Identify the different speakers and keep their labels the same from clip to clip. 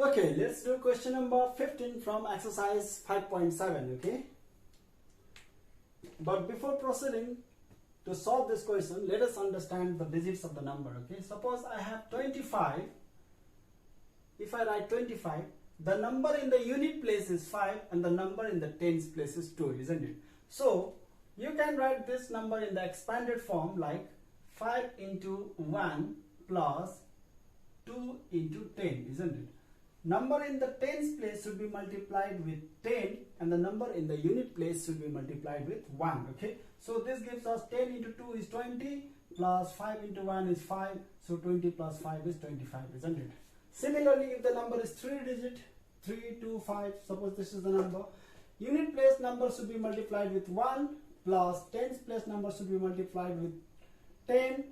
Speaker 1: Okay, let's do question number 15 from exercise 5.7. Okay, but before proceeding to solve this question, let us understand the digits of the number. Okay, suppose I have 25. If I write 25, the number in the unit place is 5 and the number in the tens place is 2, isn't it? So you can write this number in the expanded form like 5 into 1 plus 2 into 10, isn't it? Number in the tens place should be multiplied with 10 and the number in the unit place should be multiplied with 1. Okay, so this gives us 10 into 2 is 20 plus 5 into 1 is 5, so 20 plus 5 is 25, isn't it? Similarly, if the number is 3 digit, 3, 2, 5, suppose this is the number, unit place number should be multiplied with 1 plus tens place number should be multiplied with 10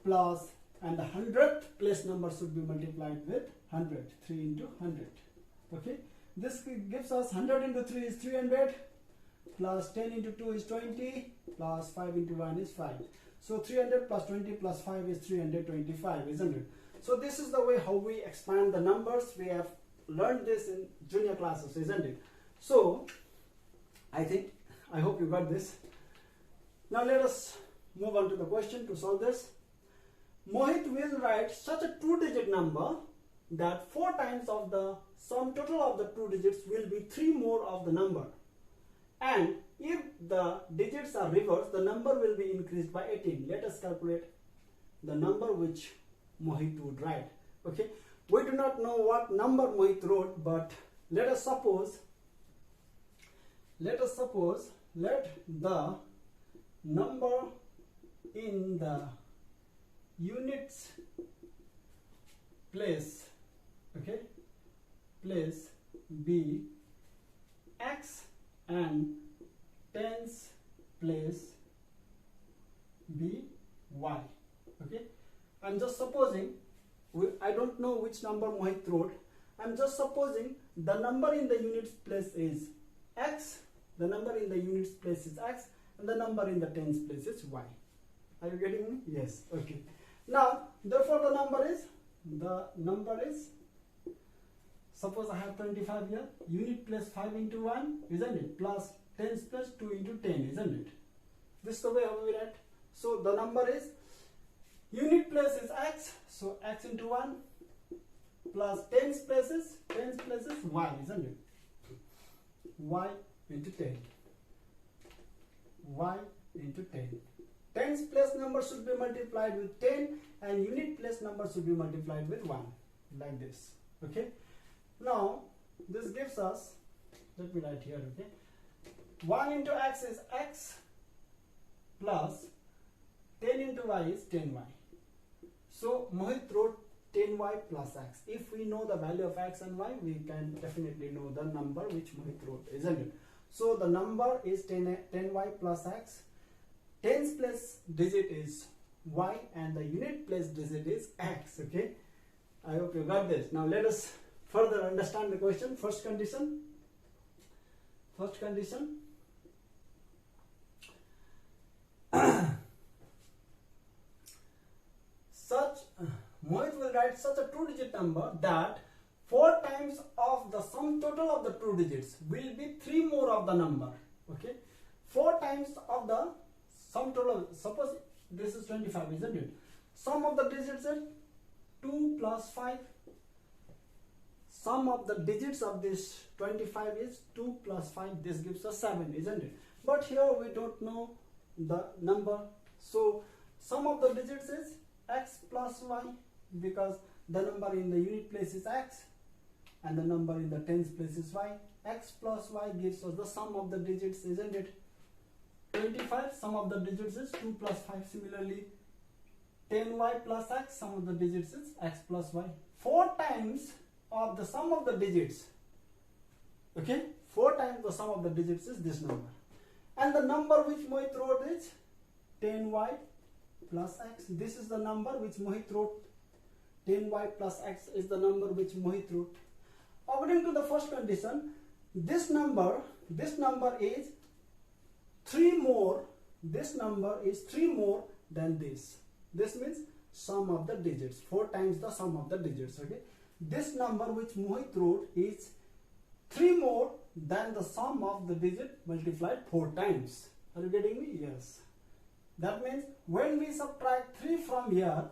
Speaker 1: plus, and the hundredth place number should be multiplied with 100, 3 into 100. Okay, this gives us 100 into 3 is 300 plus 10 into 2 is 20 plus 5 into 1 is 5. So 300 plus 20 plus 5 is 325, isn't it? So this is the way how we expand the numbers. We have learned this in junior classes, isn't it? So I hope you got this. Now let us move on to the question to solve this. Mohit will write such a 2-digit number that 4 times of the sum total of the 2 digits will be 3 more of the number, and if the digits are reversed, the number will be increased by 18. Let us calculate the number which Mohit would write. Okay, we do not know what number Mohit wrote, but let the number in the units place, okay, place be x and tens place be y. Okay, I'm just supposing, I don't know which number Mohit wrote. I'm just supposing the number in the units place is x, the number in the units place is x, and the number in the tens place is y. Are you getting me? Yes. Okay. Now, therefore, the number is, suppose I have 25 here, unit place 5 into 1, isn't it? Plus tens plus 2 into 10, isn't it? This is the way how we write. So the number is, unit place is x, so x into 1 plus tens places y, isn't it? Y into 10. Y into 10. Tens place number should be multiplied with 10 and unit place number should be multiplied with 1, like this. Okay. Now this gives us, let me write here. Okay, 1 into x is x plus 10 into y is 10y. So Mohit wrote 10y plus x. If we know the value of x and y, we can definitely know the number which Mohit wrote, isn't it? So the number is 10y plus x. Tens place digit is y and the unit place digit is x. Okay, I hope you got this. Now let us further understand the question. First condition, Mohit will write such a 2-digit number that 4 times of the sum total of the 2 digits will be 3 more of the number. Okay, 4 times of the sum total. Suppose this is 25, isn't it? Sum of the digits is 2 plus 5. Sum of the digits of this 25 is 2 plus 5. This gives us 7, isn't it? But here we don't know the number. So sum of the digits is x plus y, because the number in the unit place is x and the number in the tens place is y. X plus y gives us the sum of the digits, isn't it? 25, sum of the digits is 2 plus 5. Similarly, 10y plus x, sum of the digits is x plus y. 4 times of the sum of the digits, okay, 4 times the sum of the digits is this number, and the number which Mohit wrote is 10y plus x. This is the number which Mohit wrote. 10y plus x is the number which Mohit wrote. According to the first condition, this number is 3 more. This number is 3 more than this. This means sum of the digits, 4 times the sum of the digits. Okay, this number which Mohit wrote is 3 more than the sum of the digit multiplied 4 times. Are you getting me? Yes. That means when we subtract 3 from here,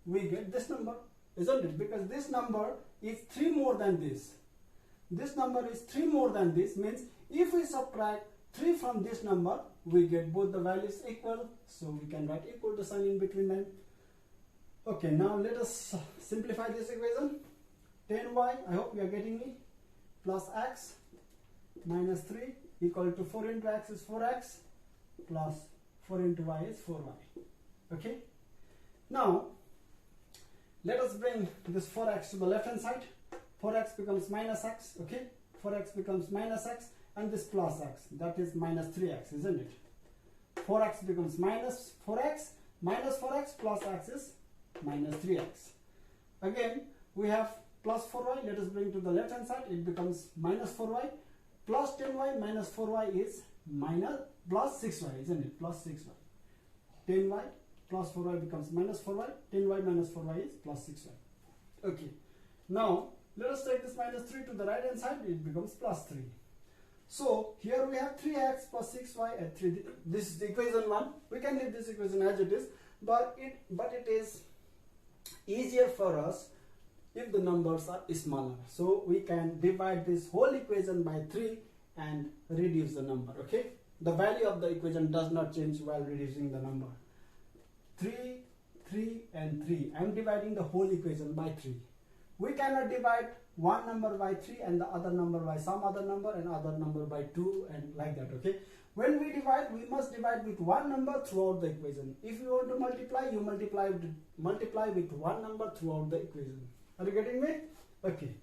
Speaker 1: we get this number, isn't it? Because this number is 3 more than this. This number is 3 more than this, means if we subtract 3 from this number, we get both the values equal. So we can write equal to sign in between them. Okay, now let us simplify this equation. 10y, I hope you are getting me, plus x minus 3 equal to 4 into x is 4x plus 4 into y is 4y. Okay. Now let us bring this 4x to the left hand side. 4x becomes minus x. Okay. 4x becomes minus x, and this plus x, that is minus 3x, isn't it? 4x becomes minus 4x, minus 4x plus x is minus 3x. Again we have plus 4y. Let us bring to the left hand side. It becomes minus 4y plus 10y minus 4y is minus plus 6y, isn't it? Plus 6y. 10y plus 4y becomes minus 4y. 10y minus 4y is plus 6y. Okay. Now let us take this minus 3 to the right hand side. It becomes plus 3. So here we have 3x plus 6y and 3. This is the equation 1. We can leave this equation as it is, but it is easier for us if the numbers are smaller. So we can divide this whole equation by 3 and reduce the number. Okay. The value of the equation does not change while reducing the number. 3, 3 and 3. I am dividing the whole equation by 3. We cannot divide one number by 3 and the other number by some other number and other number by 2 and like that. Okay. When we divide, we must divide with one number throughout the equation. If you want to multiply, you multiply with one number throughout the equation. Are you getting me? Okay.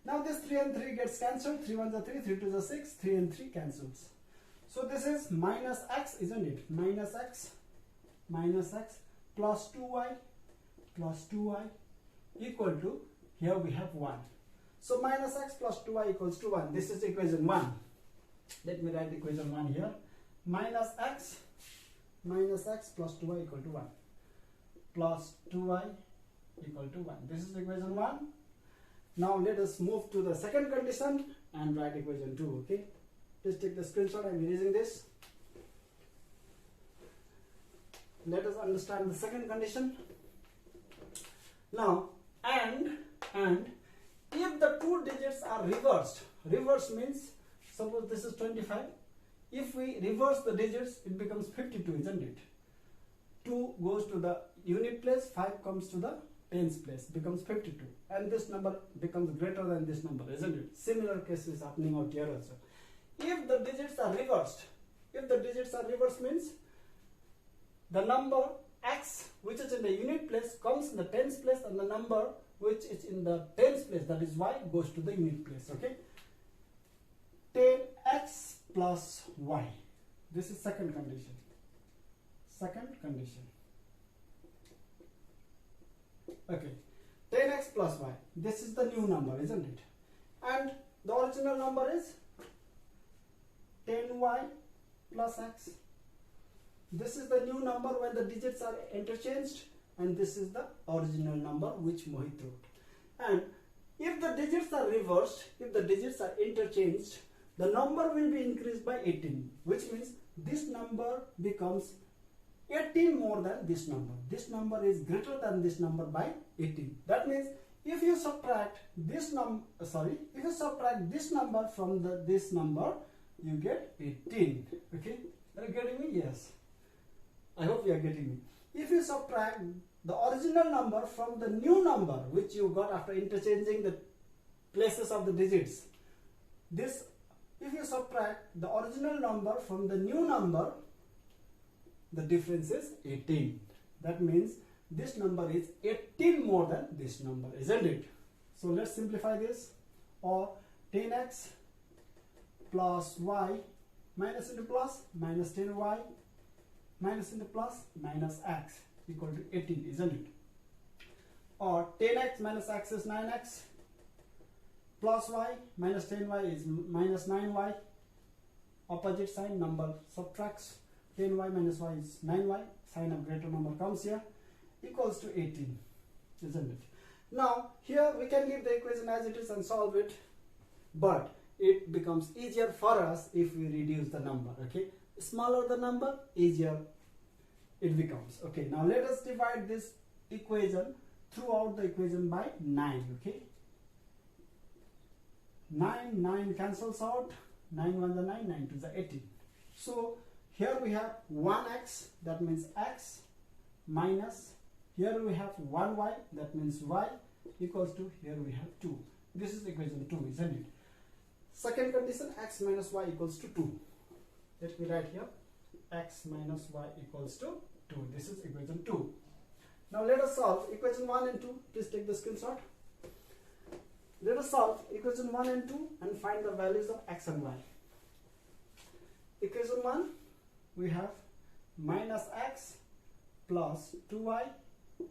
Speaker 1: Now this 3 and 3 gets cancelled. 3 1s are 3, 3 2s are 6, 3 and 3 cancels. So this is minus x, isn't it? Minus x plus 2y equal to, here we have 1. So minus x plus 2y equals to 1. This is equation 1. Let me write equation 1 here. Minus x plus 2y equal to 1 plus 2y equal to 1. This is equation 1. Now let us move to the second condition and write equation 2. Okay. Please take the screenshot. I am erasing this. Let us understand the second condition. Now and if the two digits are reversed, reverse means suppose this is 25. If we reverse the digits, it becomes 52, isn't it? 2 goes to the unit place, 5 comes to the tens place, becomes 52, and this number becomes greater than this number, isn't it? Similar case is happening out here also. If the digits are reversed, means the number x which is in the unit place comes in the tens place, and the number which is in the tens place, that is y, goes to the unit place. Okay. 10x plus y. This is second condition. Okay. 10x plus y. This is the new number, isn't it? And the original number is 10y plus x. This is the new number when the digits are interchanged, and this is the original number which Mohit wrote. And if the digits are reversed, if the digits are interchanged, the number will be increased by 18, which means this number becomes 18 more than this number. This number is greater than this number by 18. That means if you subtract this number from this number, you get 18. Okay, are you getting me? Yes, I hope you are getting me. If you subtract the original number from the new number which you got after interchanging the places of the digits, if you subtract the original number from the new number, the difference is 18. That means this number is 18 more than this number, isn't it? So let's simplify this. Or 10x plus y minus into plus minus 10y minus into plus minus x equal to 18, isn't it? Or 10x minus x is 9x plus y minus 10y is minus 9y. Opposite sign, number subtracts. 10y minus y is 9y. Sign of greater number comes here, equals to 18, isn't it? Now here we can leave the equation as it is and solve it, but it becomes easier for us if we reduce the number. Okay, smaller the number, easier it becomes. Okay, now let us divide this equation throughout the equation by 9. Okay, 9 cancels out, 9 1 the 9, 9 2 the 18. So here we have 1x, that means x, minus here we have 1y, that means y, equals to here we have 2. This is equation 2, isn't it? Second condition, x minus y equals to 2. Let me write here, x minus y equals to 2. This is equation 2. Now let us solve equation 1 and 2. Please take the screenshot. Let us solve equation 1 and 2 and find the values of x and y. Equation 1, we have minus x plus 2y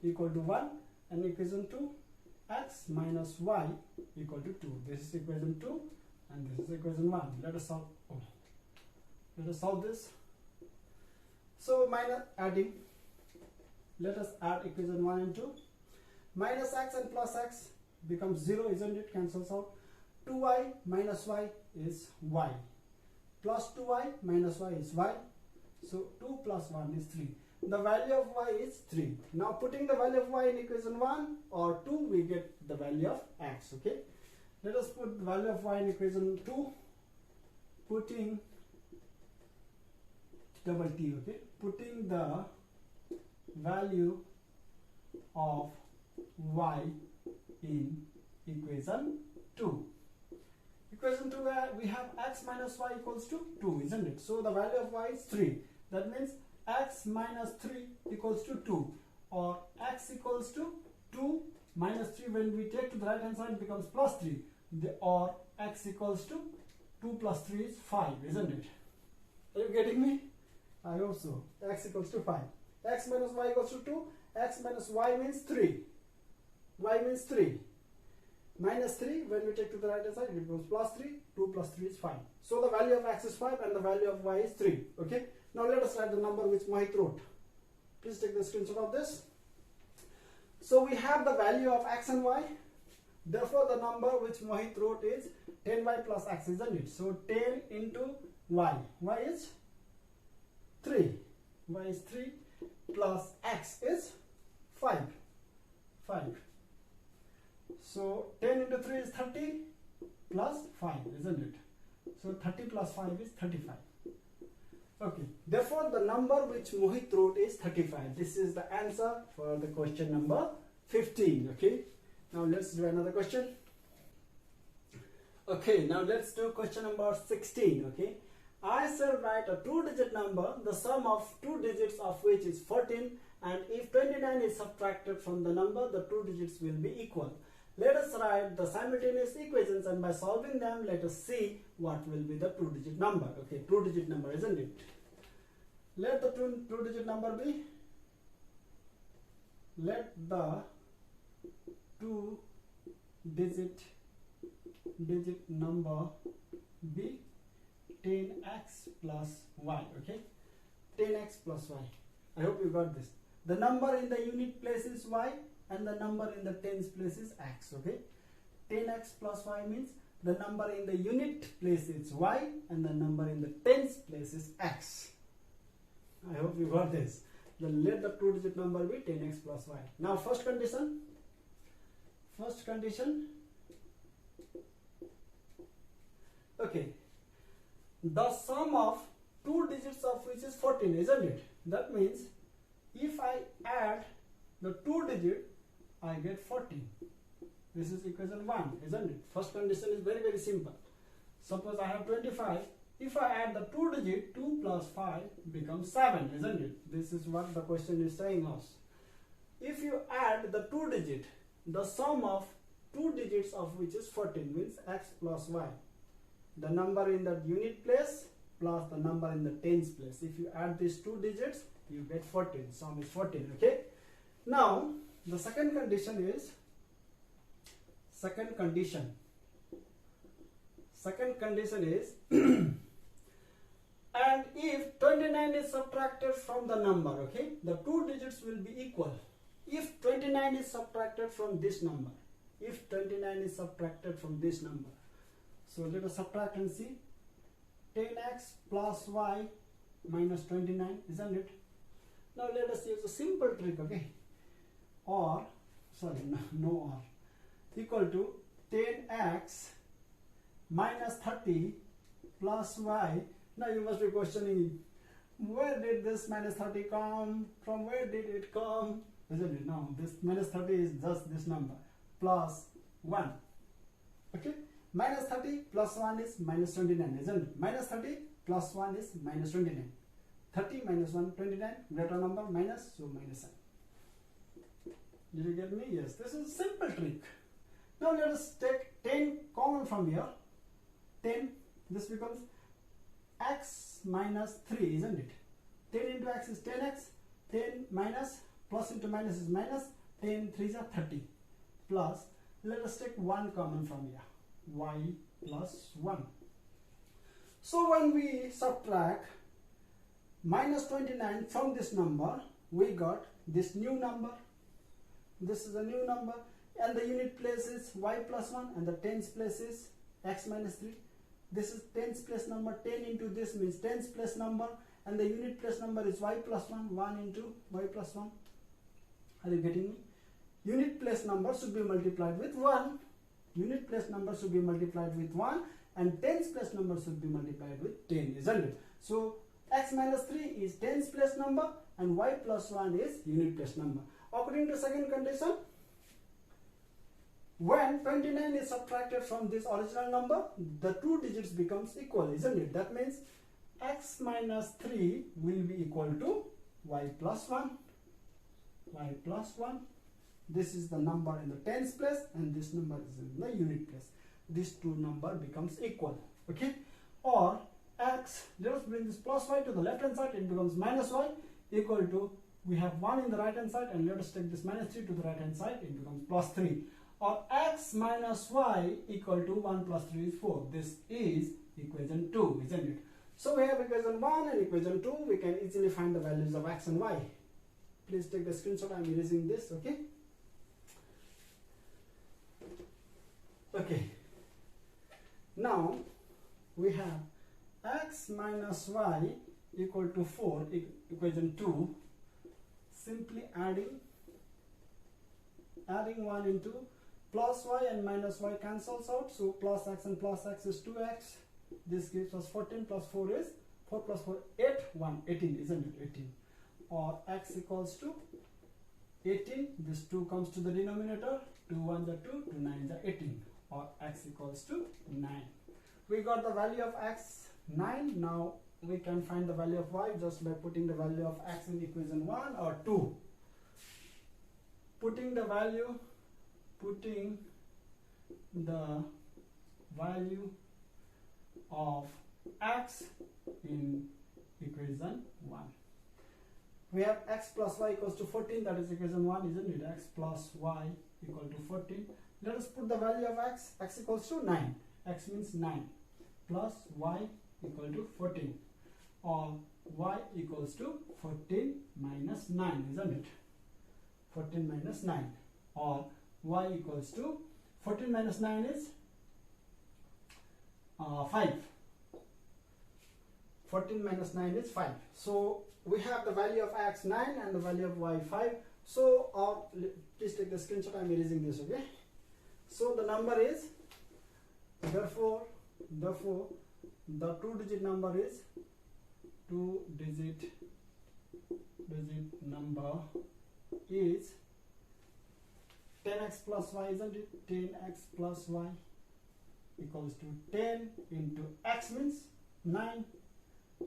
Speaker 1: equal to 1, and equation 2, x minus y equal to 2. This is equation 2 and this is equation 1. Let us solve this. So minus adding, let us add equation 1 and 2. Minus x and plus x becomes 0, isn't it? Cancels out. 2y minus y is y. Plus 2y minus y is y. So 2 plus 1 is 3. The value of y is 3. Now putting the value of y in equation 1 or 2, we get the value of x. Okay. Let us put the value of y in equation 2. Putting double t. Okay. Putting the value of y in equation 2. Equation 2, we have x minus y equals to 2, isn't it? So the value of y is 3. That means x minus 3 equals to 2, or x equals to 2 minus 3. When we take to the right hand side, it becomes plus 3. Or x equals to 2 plus 3 is 5, isn't it? Are you getting me? I hope so. X equals to 5. X minus y equals to 2. X minus y means 3. Y means 3. Minus 3, when we take to the right hand side, it becomes plus 3. 2 plus 3 is 5. So the value of x is 5 and the value of y is 3. Okay. Now let us write the number which Mohit wrote. Please take the screenshot of this. So we have the value of x and y. Therefore the number which Mohit wrote is 10y plus x, isn't it? So 10 into y. Y is 3. Y is 3 plus x is 5. 5. So 10 into 3 is 30 plus 5, isn't it? So 30 plus 5 is 35. Okay. Therefore the number which Mohit wrote is 35. This is the answer for the question number 15. Okay. Now let's do another question. Okay. Now let's do question number 16. Okay. I shall write a 2-digit number, the sum of 2 digits of which is 14, and if 29 is subtracted from the number, the 2 digits will be equal. Let us write the simultaneous equations, and by solving them, let us see what will be the 2-digit number. Okay, 2-digit number, isn't it? Let the 2-digit number be. Let the 2-digit number be 10x plus y. Okay, 10x plus y. I hope you got this. The number in the unit place is y, and the number in the tens place is x. Okay, 10x plus y means the number in the unit place is y and the number in the tens place is x. I hope you got this. Then let the 2-digit number be 10x plus y. Now first condition. Okay, the sum of 2 digits of which is 14, isn't it? That means if I add the 2 digit, I get 14. This is equation 1, isn't it? First condition is very, very simple. Suppose I have 25. If I add the 2 digit, 2 plus 5 becomes 7, isn't it? This is what the question is saying us. If you add the 2 digit, the sum of 2 digits of which is 14 means x plus y. The number in the unit place plus the number in the tens place. If you add these 2 digits, you get 14. Sum is 14. Okay. Now the second condition is and if 29 is subtracted from the number, okay, the 2 digits will be equal. if 29 is subtracted from this number, if 29 is subtracted from this number, so let us subtract and see. 10x plus y minus 29, isn't it? Now let us use a simple trick, okay? Or, sorry, no or, equal to 10x minus 30 plus y. Now you must be questioning, where did this minus 30 come? From where did it come? Isn't it? No, this minus 30 is just this number, plus 1. Okay? Minus 30 plus 1 is minus 29, isn't it? Minus 30 plus 1 is minus 29. 30 minus 1, 29, greater number, minus, so minus 7. Did you get me? Yes, this is a simple trick. Now let us take 10 common from here. 10, this becomes x minus 3, isn't it? 10 into x is 10x, 10 minus, plus into minus is minus, 10 3s are 30, plus, let us take 1 common from here, y plus 1. So when we subtract minus 29 from this number, we got this new number. This is a new number, and the unit place is y plus 1, and the tens place is x minus 3. This is tens place number. 10 into this means tens place number, and the unit place number is y plus 1. 1 into y plus 1. Are you getting me? Unit place number should be multiplied with 1. Unit place number should be multiplied with 1, and tens place number should be multiplied with 10, isn't it? So x minus 3 is tens place number, and y plus 1 is unit place number. According to second condition, when 29 is subtracted from this original number, the two digits becomes equal, isn't it? That means x minus 3 will be equal to y plus 1. Y plus 1. This is the number in the tens place, and this number is in the unit place. These two number becomes equal. Okay? Or x, let us bring this plus y to the left hand side, it becomes minus y equal to, we have 1 in the right hand side, and let us take this minus 3 to the right hand side, it becomes plus 3. Or x minus y equal to 1 plus 3 is 4. This is equation 2, isn't it? So we have equation 1 and equation 2. We can easily find the values of x and y. Please take the screenshot. I am erasing this, okay? Okay. Now we have x minus y equal to 4, equation 2. Simply adding 1 into plus y and minus y cancels out, so plus x and plus x is 2x. This gives us 14 plus 4 is 4 plus 4, 8, 1, 18, isn't it? 18. Or x equals to 18. This 2 comes to the denominator. 2 1s are 2, 2 9s are 18. Or x equals to 9. We got the value of x, 9. Now we can find the value of y just by putting the value of x in equation 1 or 2. Putting the value of x in equation 1. We have x plus y equals to 14, that is equation 1, isn't it? X plus y equal to 14. Let us put the value of x. X equals to 9. X means 9 plus y equal to 14. Or y equals to 14 minus 9, isn't it? 14 minus 9. Or y equals to 14 minus 9 is 5. 14 minus 9 is 5. So we have the value of x 9 and the value of y 5. So please take the screenshot. I am erasing this, okay? So the number is, therefore the two-digit number is number is 10x plus y, isn't it? 10x plus y equals to 10 into x means 9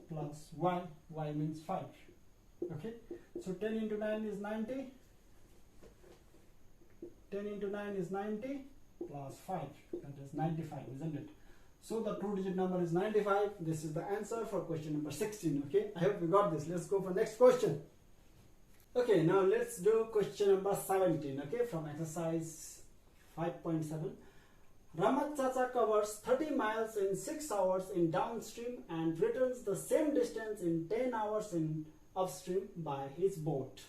Speaker 1: plus y, y means 5. Okay, so 10 into 9 is 90. 10 into 9 is 90 plus 5, that is 95, isn't it? So the two-digit number is 95. This is the answer for question number 16. Okay, I hope you got this. Let's go for next question. Okay, now let's do question number 17. Okay, from exercise 5.7. Ramat Chacha covers 30 miles in 6 hours in downstream and returns the same distance in 10 hours in upstream by his boat.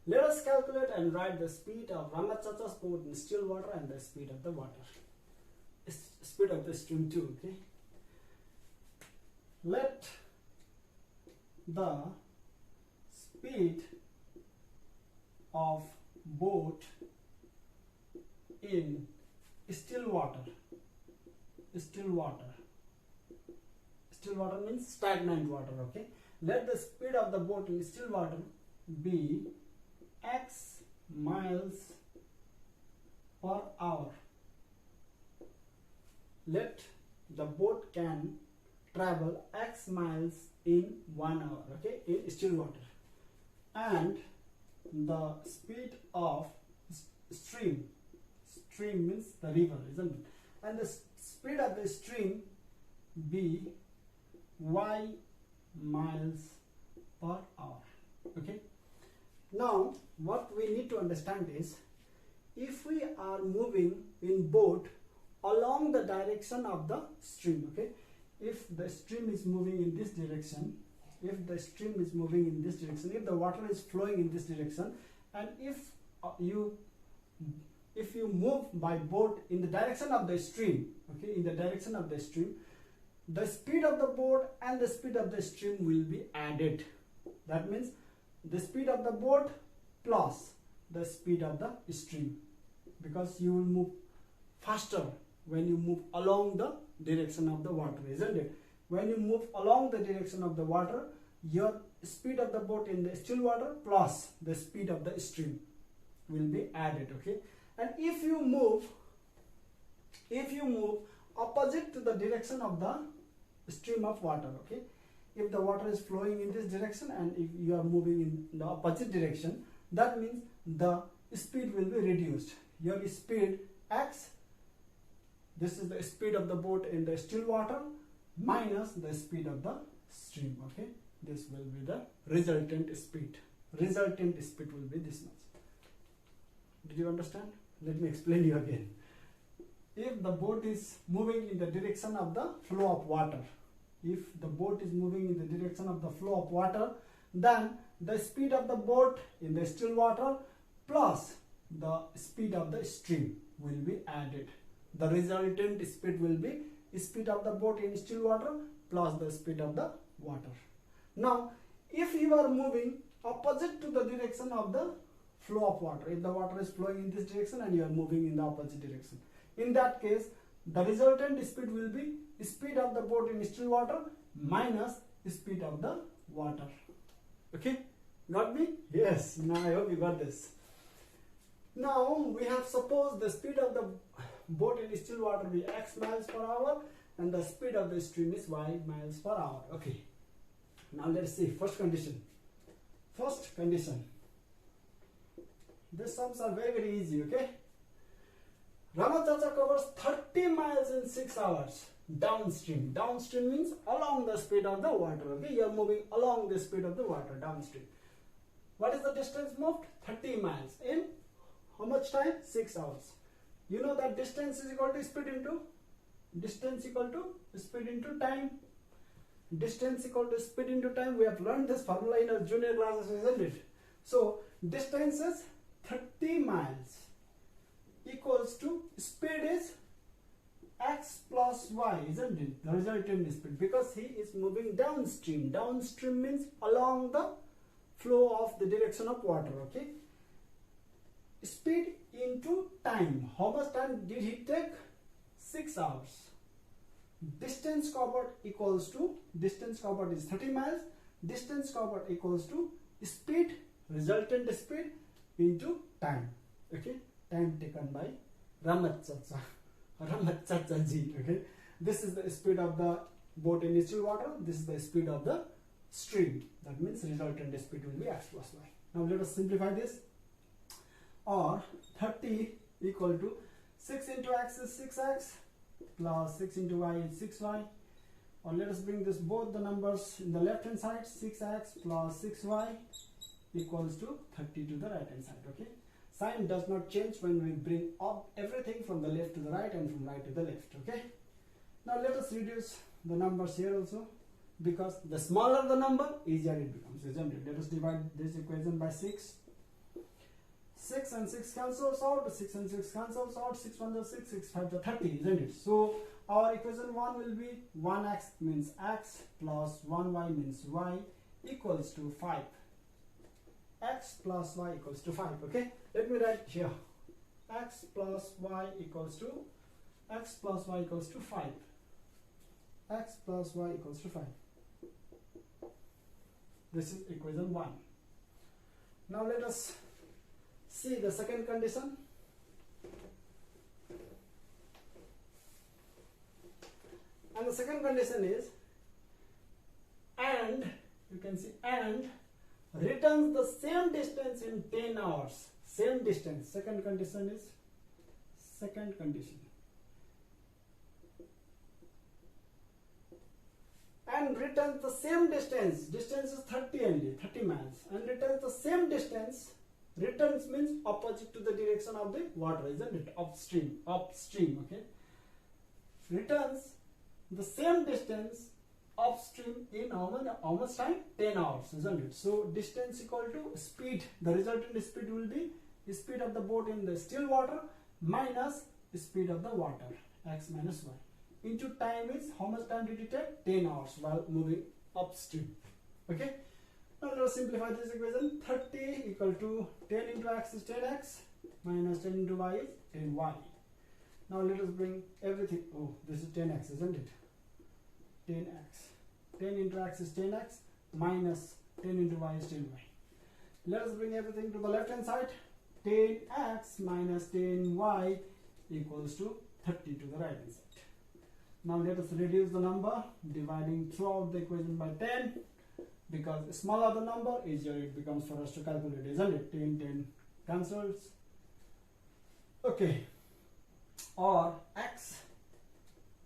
Speaker 1: Let us calculate and write the speed of Ramat Chacha's boat in still water and the speed of the water. Speed of the stream too, okay? Let the speed of boat in still water means stagnant water, okay? Let the speed of the boat in still water be x miles per hour. Let the boat can travel x miles in 1 hour, okay, in still water. And the speed of stream means the river, isn't it? And the speed of the stream be y miles per hour, okay? Now what we need to understand is, if we are moving in boat along the direction of the stream, okay, if the stream is moving in this direction, if the water is flowing in this direction, and if you move by boat in the direction of the stream, okay, in the direction of the stream, the speed of the boat and the speed of the stream will be added. That means the speed of the boat plus the speed of the stream, because you will move faster when you move along the direction of the water, isn't it? When you move along the direction of the water, your speed of the boat in the still water plus the speed of the stream will be added, okay? And if you move opposite to the direction of the stream of water, okay, if the water is flowing in this direction and if you are moving in the opposite direction, that means the speed will be reduced. Your speed x, this is the speed of the boat in the still water minus the speed of the stream, okay? This will be the resultant speed. Resultant speed will be this much. Did you understand? Let me explain you again. If the boat is moving in the direction of the flow of water, then the speed of the boat in the still water plus the speed of the stream will be added. The resultant speed will be speed of the boat in still water plus the speed of the water. Now, if you are moving opposite to the direction of the flow of water, if the water is flowing in this direction and you are moving in the opposite direction, in that case, the resultant speed will be speed of the boat in still water minus speed of the water. Okay? Got me? Yes. Now I hope you got this. Now we have supposed the speed of the boat in still water be x miles per hour and the speed of the stream is y miles per hour. Okay. Now let's see. First condition. These sums are very easy, okay? Ramat Chacha covers 30 miles in 6 hours downstream. Downstream means along the speed of the water, okay? You are moving along the speed of the water downstream. What is the distance moved? 30 miles in how much time? 6 hours. You know that distance is equal to speed into time. Distance equal to speed into time. We have learned this formula in our junior classes, isn't it? So distance is 30 miles equals to speed is x plus y, isn't it? The resultant speed, because he is moving downstream. Downstream means along the flow of the direction of water, okay? Speed into time. How much time did he take? 6 hours. Distance covered equals to, distance covered is 30 miles. Distance covered equals to speed, resultant speed into time, okay? Time taken by Ramat Chacha ji, okay? This is the speed of the boat in still water. This is the speed of the stream. That means resultant speed will be x plus y. Now let us simplify this. Or 30 equal to 6 into x is 6x plus 6 into y is 6y. Or let us bring this both the numbers in the left hand side. 6x plus 6y equals to 30 to the right hand side, okay? Sign does not change when we bring up everything from the left to the right and from right to the left, okay? Now let us reduce the numbers here also, because the smaller the number, easier it becomes, isn't it? Let us divide this equation by 6. 6 and 6 cancels out, 6 and 6 cancels out, 6 1 is 6, 6 5 is 30, isn't it? So our equation 1 will be 1x means x plus 1y means y equals to 5. X plus y equals to 5. Okay, let me write here. X plus y equals to 5. X plus y equals to 5. This is equation 1. Now let us see the second condition. And the second condition is and, you can see, and returns the same distance in 10 hours. Same distance. Second condition is second condition. And returns the same distance. Distance is 30 only, 30 miles. And returns the same distance. Returns means opposite to the direction of the water, isn't it? Upstream, okay. Returns the same distance upstream in how much time? 10 hours, isn't it? So distance equal to speed. The resultant speed will be speed of the boat in the still water minus speed of the water, x minus y, into time is how much time did it take? 10 hours while moving upstream. Okay. Now let us simplify this equation. 30 equal to 10 into x is 10x minus 10 into y is 10y. Now let us bring everything. Oh, this is 10x, isn't it? 10x. 10 into x is 10x minus 10 into y is 10y. Let us bring everything to the left hand side. 10x minus 10y equals to 30 to the right hand side. Now let us reduce the number, dividing throughout the equation by 10, because the smaller the number, easier it becomes for us to calculate, isn't it? 10, 10 cancels. Okay. Or x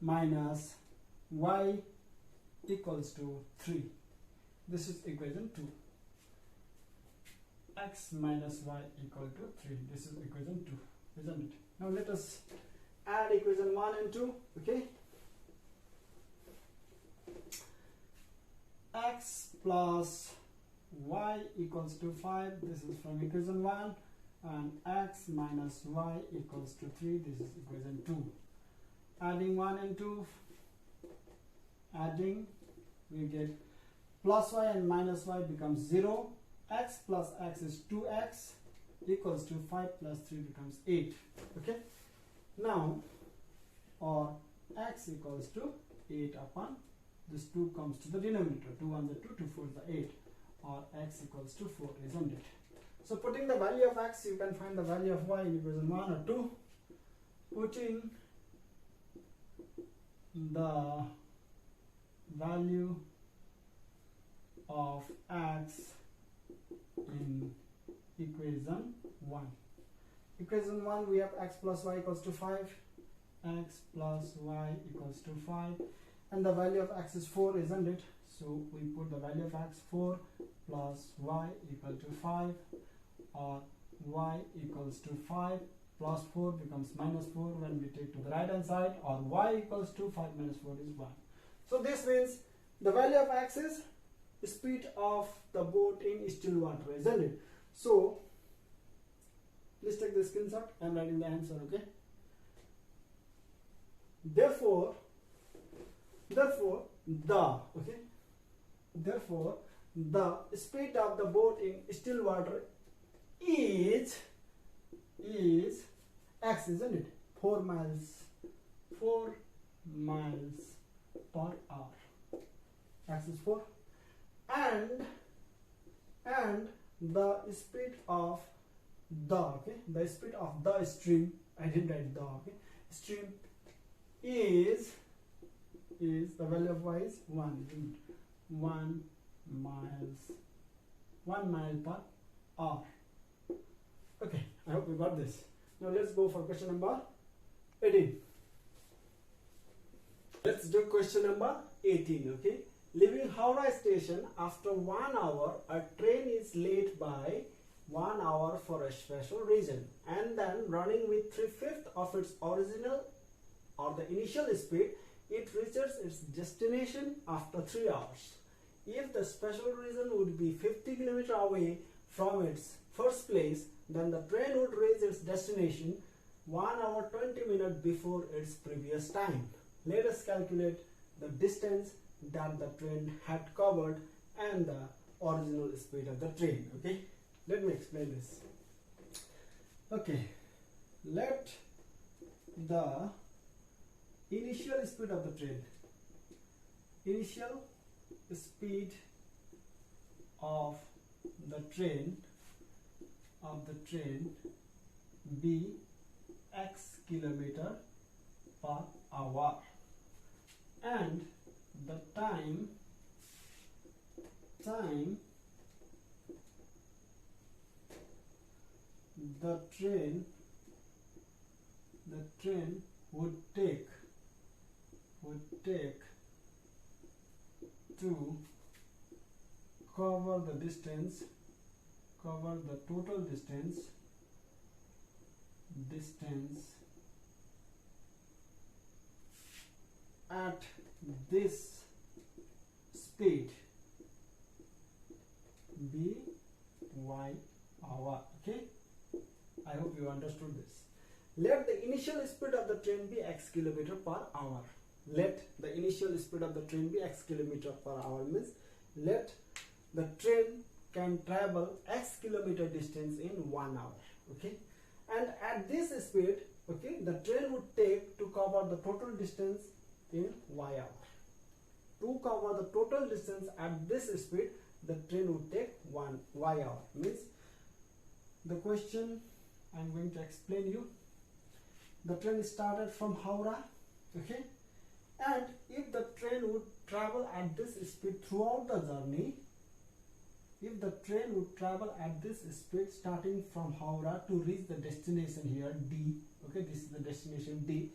Speaker 1: minus y equals to 3. This is equation 2. X minus y equal to 3. This is equation 2, isn't it? Now let us add equation 1 and 2. Okay. X plus y equals to 5. This is from equation 1. And x minus y equals to 3. This is equation 2. Adding 1 and 2. Adding, we get plus y and minus y becomes 0. X plus x is 2x equals to 5 plus 3 becomes 8. Okay. Now, or x equals to 8 upon this 2 comes to the denominator. 2 on the 2, 2 4 the 8. Or x equals to 4, isn't it? So putting the value of x, you can find the value of y in equation 1 or 2. Putting the value of x in equation 1. Equation 1, we have x plus y equals to 5. X plus y equals to 5. And the value of x is 4, isn't it? So we put the value of x, 4 plus y equal to 5, or y equals to 5 plus 4 becomes minus 4 when we take to the right hand side, or y equals to 5 minus 4 is 1. So this means the value of x is the speed of the boat in still water, isn't it? So please take the screenshot. I am writing the answer, okay? Therefore the speed of the boat in still water is x, isn't it? 4 miles per hour. X is 4. And the speed of the speed of the stream, I didn't write the, okay, stream is the value of y is 1 mile per hour. Okay, I hope you got this. Now let's go for question number 18. Let's do question number 18. Okay, leaving Howrah station after 1 hour, a train is late by 1 hour for a special reason, and then running with 3/5 of its original or the initial speed, it reaches its destination after 3 hours. If the special reason would be 50 km away from its first place, then the train would reach its destination 1 hour 20 minutes before its previous time. Let us calculate the distance that the train had covered and the original speed of the train. Okay, let me explain this. Okay, let the initial speed of the train be x kilometer per hour, and the time the train would take to cover the total distance at this speed by hour. Okay, I hope you understood this. Let the initial speed of the train be x kilometer per hour. Let the initial speed of the train be x kilometer per hour means let the train can travel x kilometer distance in 1 hour. Okay, and at this speed, okay, the train would take to cover the total distance in y hour. To cover the total distance at this speed, the train would take 1 y hour. Means the question I am going to explain you. The train started from Howrah, okay, and if the train would travel at this speed throughout the journey, if the train would travel at this speed starting from Howrah to reach the destination here D, okay, this is the destination D,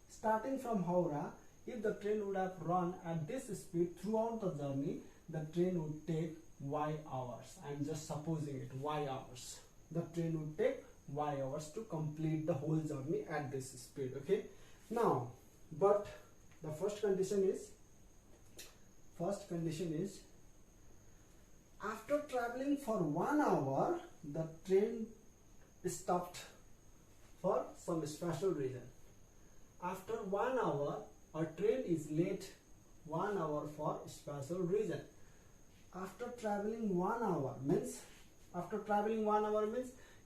Speaker 1: starting from Howrah, if the train would have run at this speed throughout the journey, the train would take y hours. I am just supposing it, y hours. The train would take y hours to complete the whole journey at this speed. Okay, now but the first condition is after traveling for 1 hour, the train stopped for some special reason. After 1 hour, a train is late 1 hour for special reason. After traveling 1 hour means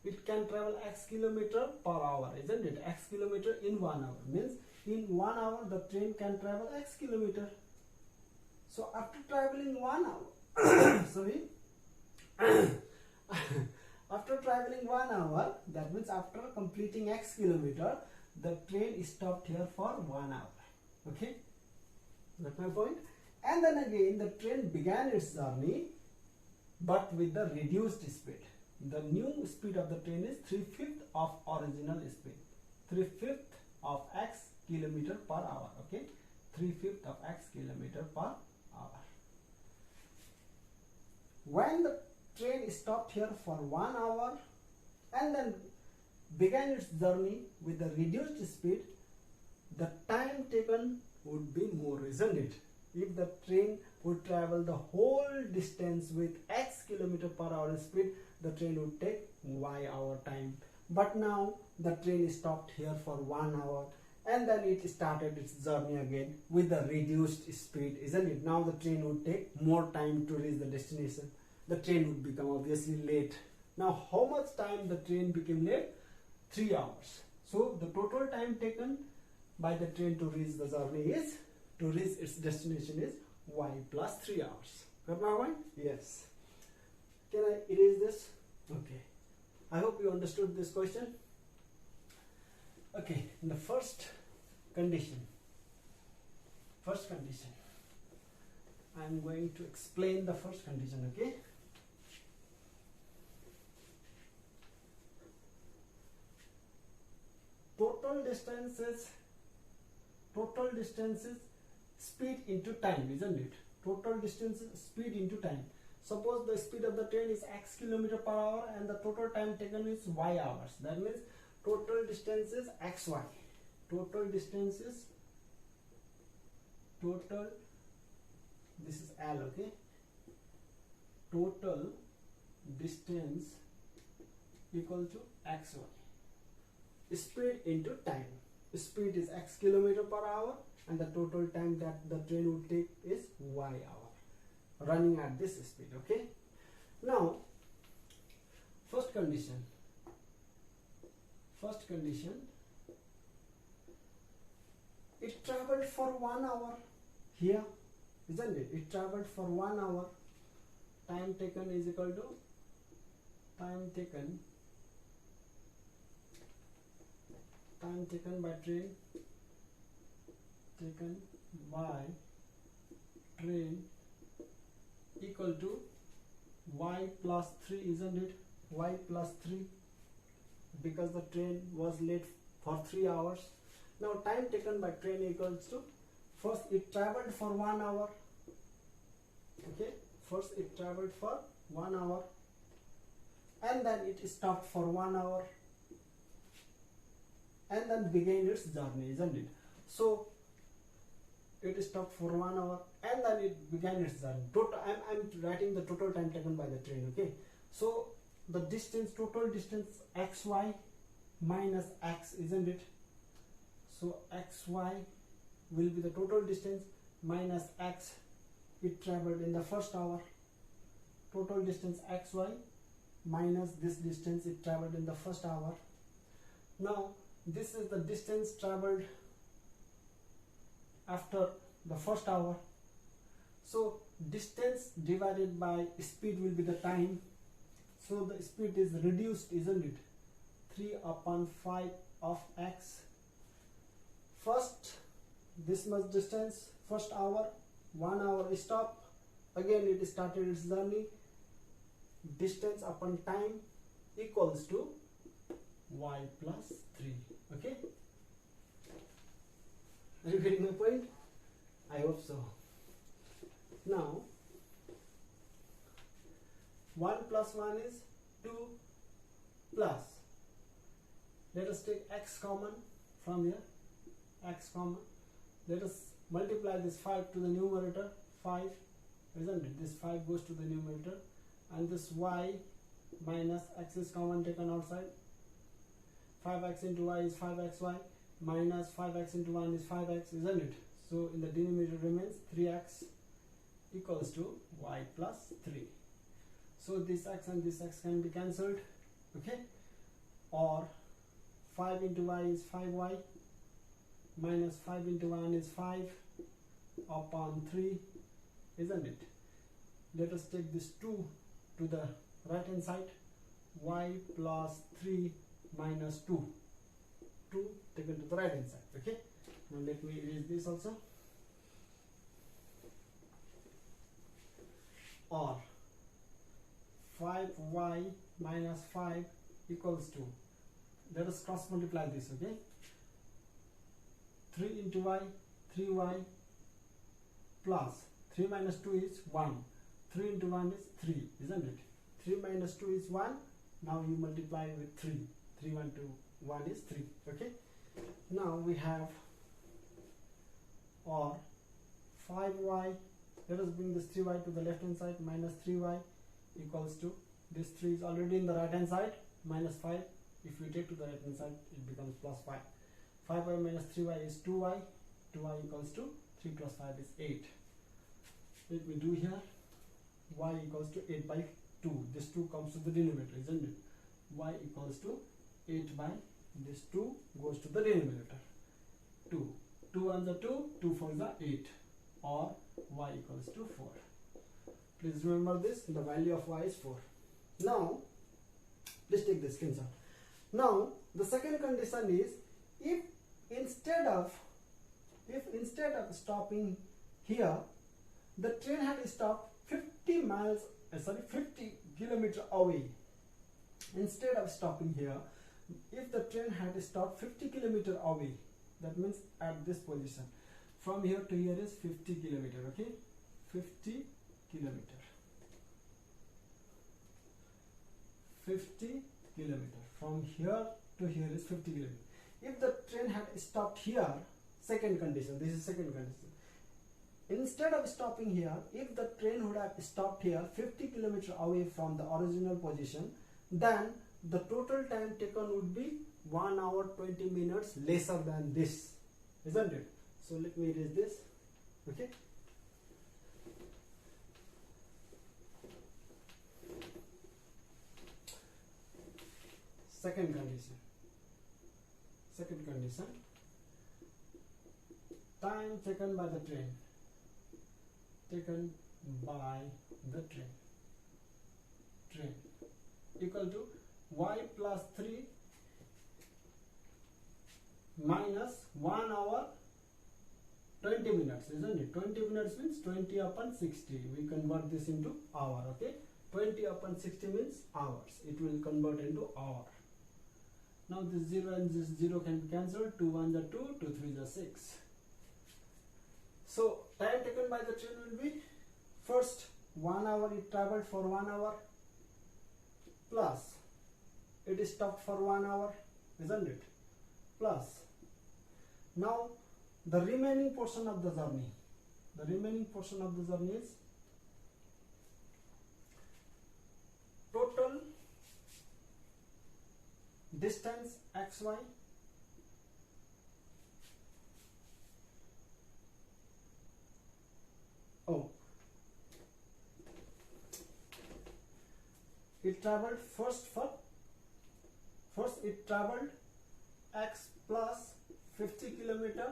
Speaker 1: it can travel x kilometer per hour, isn't it? X kilometer in 1 hour means in 1 hour the train can travel x kilometer. So after traveling 1 hour, sorry, after traveling 1 hour, that means after completing x kilometer, the train is stopped here for 1 hour. Okay, that's my point. And then again the train began its journey, but with the reduced speed. The new speed of the train is 3/5 of original speed, 3/5 of x kilometer per hour. Okay, 3/5 of x kilometer per hour. When the train stopped here for 1 hour and then began its journey with the reduced speed, the time taken would be more, isn't it? If the train would travel the whole distance with x kilometer per hour speed, the train would take y hour time. But now the train stopped here for 1 hour and then it started its journey again with the reduced speed, isn't it? Now the train would take more time to reach the destination. The train would become obviously late. Now how much time the train became late? 3 hours. So the total time taken by the train to reach the journey is, to reach its destination is y plus 3 hours. Got my point? Yes. Can I erase this? Okay. I hope you understood this question. Okay, in the first condition, I am going to explain the first condition. Okay. Total distances speed into time, isn't it? Total distances speed into time. Suppose the speed of the train is x kilometer per hour and the total time taken is y hours. That means total distance is xy. This is L, okay? Total distance equal to xy. Speed into time. Speed is x kilometer per hour and the total time that the train would take is y hour running at this speed. Okay. Now first condition, it traveled for 1 hour here, isn't it? It traveled for 1 hour. Time taken is equal to time taken by train, equal to y plus 3, isn't it? Y plus 3, because the train was late for 3 hours. Now time taken by train equals to, first it traveled for 1 hour. Okay, first it traveled for 1 hour and then it stopped for 1 hour and then began its journey, isn't it? So it stopped for 1 hour and then it began its journey. I'm writing the total time taken by the train. Okay, so the distance, total distance xy minus x, isn't it? So xy will be the total distance minus x it traveled in the first hour. Total distance xy minus this distance it traveled in the first hour. Now this is the distance traveled after the first hour. So distance divided by speed will be the time. So the speed is reduced, isn't it? 3/5 of x. First, this much distance, first hour, 1 hour stop, again it started its journey. Distance upon time equals to y plus 3. Okay, are you getting my point? I hope so. Now 1 plus 1 is 2 plus, let us take x common from here, x common, let us multiply this 5 to the numerator, 5, isn't it? This 5 goes to the numerator and this y minus x is common taken outside. 5x into y is 5xy minus 5x into 1 is 5x, isn't it? So in the denominator remains 3x equals to y plus 3. So this x and this x can be cancelled. Okay, or 5 into y is 5y minus 5 into 1 is 5 upon 3, isn't it? Let us take this 2 to the right hand side, y plus 3 minus 2 taken to the right hand side. Okay, now let me erase this also. Or 5y minus 5 equals to, let us cross multiply this. Okay, 3 into y, 3y plus 3 minus 2 is 1, 3 into 1 is 3, isn't it? 3 minus 2 is 1. Now you multiply with 3, 3 1 2 1 is 3. Okay, now we have, or 5y, let us bring this 3y to the left hand side, minus 3y equals to, this 3 is already in the right hand side, minus 5, if we take to the right hand side it becomes plus 5. 5y minus 3y is 2y, 2y equals to 3 plus 5 is 8. Let me do here, y equals to 8 by 2, this 2 comes to the denominator, isn't it? Y equals to 8 by, this 2 goes to the denominator, 2, 2 1s are 2, 2 4s are 8, or y equals to 4. Please remember this, the value of y is 4. Now please take the screenshot. Now the second condition is, if instead of stopping here, the train had stopped 50 kilometer away. Instead of stopping here, if the train had stopped 50 kilometer away, that means at this position, from here to here is 50 kilometer. Okay, 50 kilometer, 50 kilometer, from here to here is 50 kilometer. If the train had stopped here, second condition, this is second condition, instead of stopping here, if the train would have stopped here 50 kilometer away from the original position, then the total time taken would be 1 hour 20 minutes lesser than this, isn't it? So let me erase this. Okay, second condition, time taken by the train equal to y plus 3 minus 1 hour 20 minutes, isn't it? 20 minutes means 20 upon 60. We convert this into hour. Okay, 20 upon 60 means hours. It will convert into hour. Now this 0 and this 0 can be cancelled. 2 1 are 2, 2 3 are 6. So time taken by the train will be, first 1 hour it traveled for 1 hour, plus it is stopped for 1 hour, isn't it? Plus now the remaining portion of the journey. Is total distance xy it traveled first it traveled x plus 50 kilometer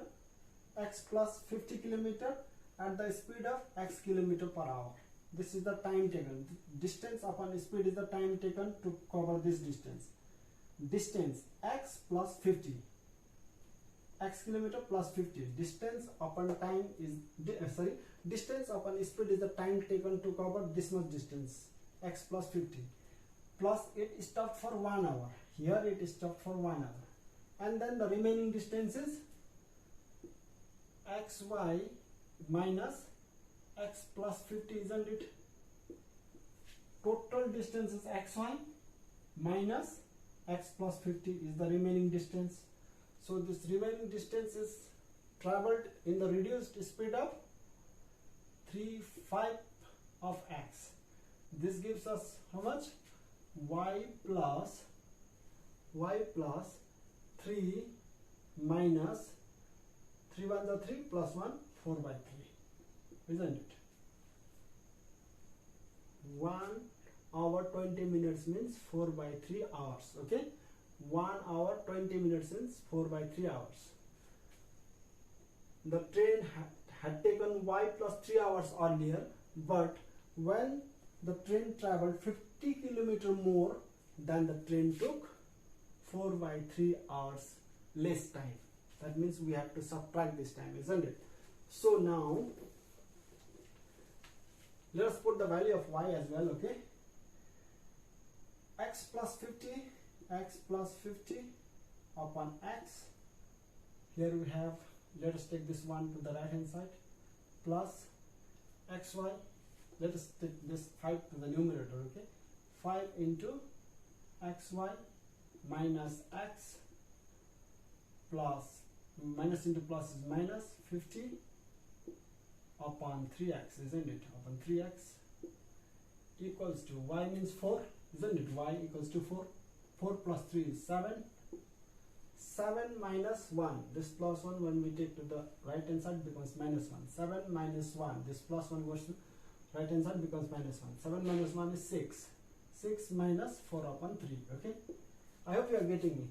Speaker 1: at the speed of x kilometer per hour. This is the time taken. Distance upon speed is the time taken to cover this distance. Distance x plus 50, x kilometer plus 50. Distance upon time is distance upon speed is the time taken to cover this much distance, x plus 50, plus it stopped for 1 hour. Here it stopped for 1 hour, and then the remaining distance is xy minus x plus 50, isn't it? Total distance is xy minus x plus 50 is the remaining distance. So this remaining distance is traveled in the reduced speed of 3/5 of x. This gives us how much? y plus 3 minus 3 1 are 3 plus 1 4/3, isn't it? 1 hour 20 minutes means 4/3 hours. Okay, 1 hour 20 minutes means 4/3 hours. The train had taken y plus 3 hours earlier, but when the train traveled 50 kilometer more, then the train took 4/3 hours less time. That means we have to subtract this time, isn't it? So now let us put the value of y as well. Okay, x plus 50 upon x. Here we have, let us take this one to the right hand side, plus xy. Let us take this 5 to the numerator. Okay, 5 into xy minus x plus minus into plus is minus 50 upon 3x, isn't it? Upon 3x equals to y means 4, isn't it? Y equals to 4. 4 plus 3 is 7. 7 minus 1. This plus 1 when we take to the right hand side becomes minus 1. 7 minus 1. This plus 1 goes to right hand side becomes minus 1. 7 minus 1 is 6. 6 minus 4 upon 3. Okay, I hope you are getting me.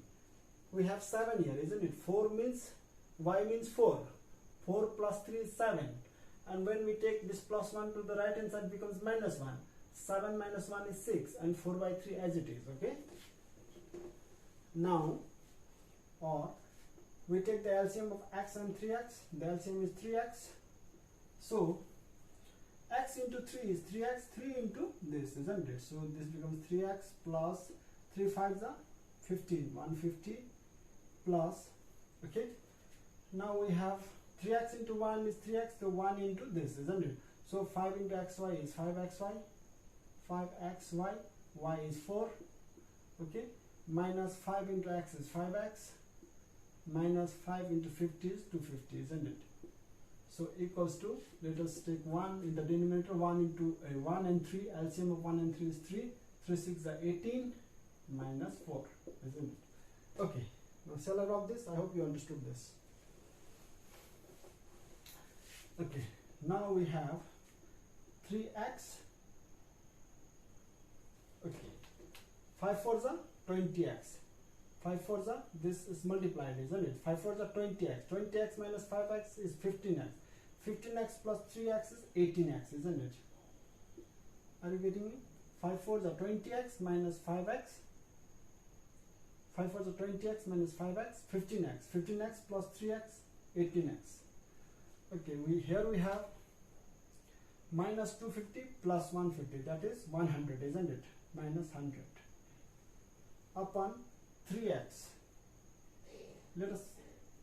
Speaker 1: We have 7 here, isn't it? 4 means y means 4. 4 plus 3 is 7. And when we take this plus 1 to the right hand side becomes minus 1. 7 minus 1 is 6 and 4/3 as it is. Okay, now or we take the LCM of x and 3x. The LCM is 3x. So x into 3 is 3x. 3 into this, isn't it? So this becomes 3x plus 3 5s are 15. 150 plus. Okay, now we have 3x into 1 is 3x, so 1 into this, isn't it? So 5 into xy is 5xy, 5xy, y is 4, okay, minus 5 into x is 5x, minus 5 into 50 is 250, isn't it? So equals to, let us take 1 in the denominator, 1 into 1 and 3, LCM of 1 and 3 is 3, 3 6 are 18, minus 4, isn't it? Okay, now shall I rub this? I hope you understood this. Okay, now we have 3x. Okay, 5 fours are 20x. 5 fours are, this is multiplied, isn't it? 5 fours are 20x. 20x minus 5x is 15x. 15x plus 3x is 18x, isn't it? Are you getting me? 5 fours are 20x minus 5x. 5 fours are 20x minus 5x, 15x. 15x plus 3x, 18x. Okay, here we have minus 250 plus 150, that is 100, isn't it? Minus 100 upon 3x. Let us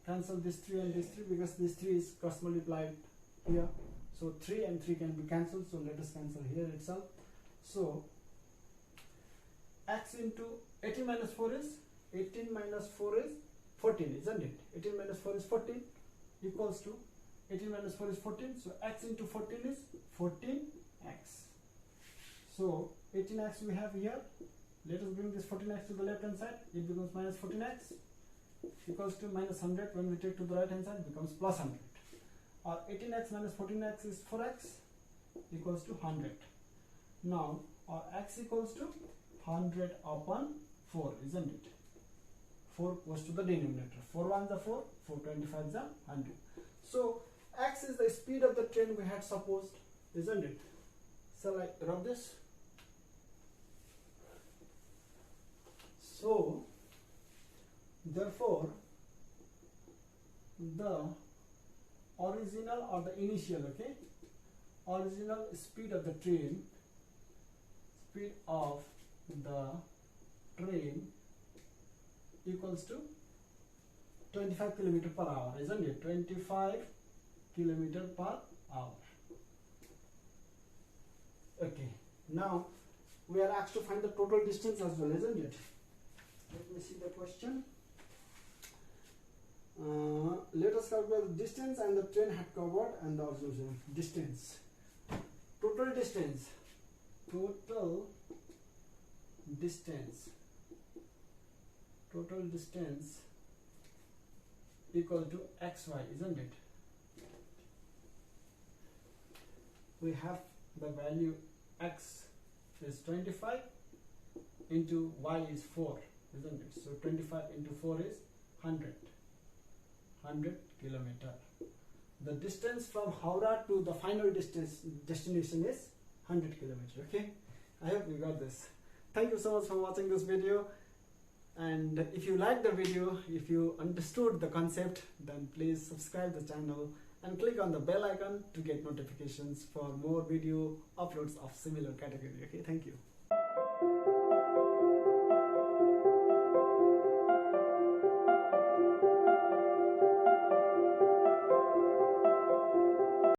Speaker 1: cancel this 3 and this 3 because this 3 is cross multiplied here. So 3 and 3 can be cancelled. So let us cancel here itself. So x into 18 minus 4 is 18 minus 4 is 14, isn't it? 18 minus 4 is 14 equals to 18 minus 4 is 14. So x into 14 is 14x. So 18x we have here. Let us bring this 14x to the left hand side. It becomes minus 14x equals to minus 100. When we take to the right hand side, it becomes plus 100. Or 18x minus 14x is 4x equals to 100. Now our x equals to 100 upon 4, isn't it? 4 goes to the denominator. 4 ones are 4, 4 25s are 100. So x is the speed of the train we had supposed, isn't it? Shall I rub this? So therefore the original or the initial, okay, original speed of the train, speed of the train equals to 25 km per hour, isn't it? 25 km per hour. Okay, now we are asked to find the total distance as well, isn't it? Let me see the question. Let us calculate the distance and the train had covered and the original distance. Total distance. Total distance. Total distance equal to xy, isn't it? We have the value x is 25 into y is 4, isn't it? So 25 into 4 is 100 kilometer. The distance from Howrah to the final destination is 100 kilometer. Okay, I hope you got this. Thank you so much for watching this video, and if you liked the video, if you understood the concept, then please subscribe the channel and click on the bell icon to get notifications for more video uploads of similar category. Okay, thank you.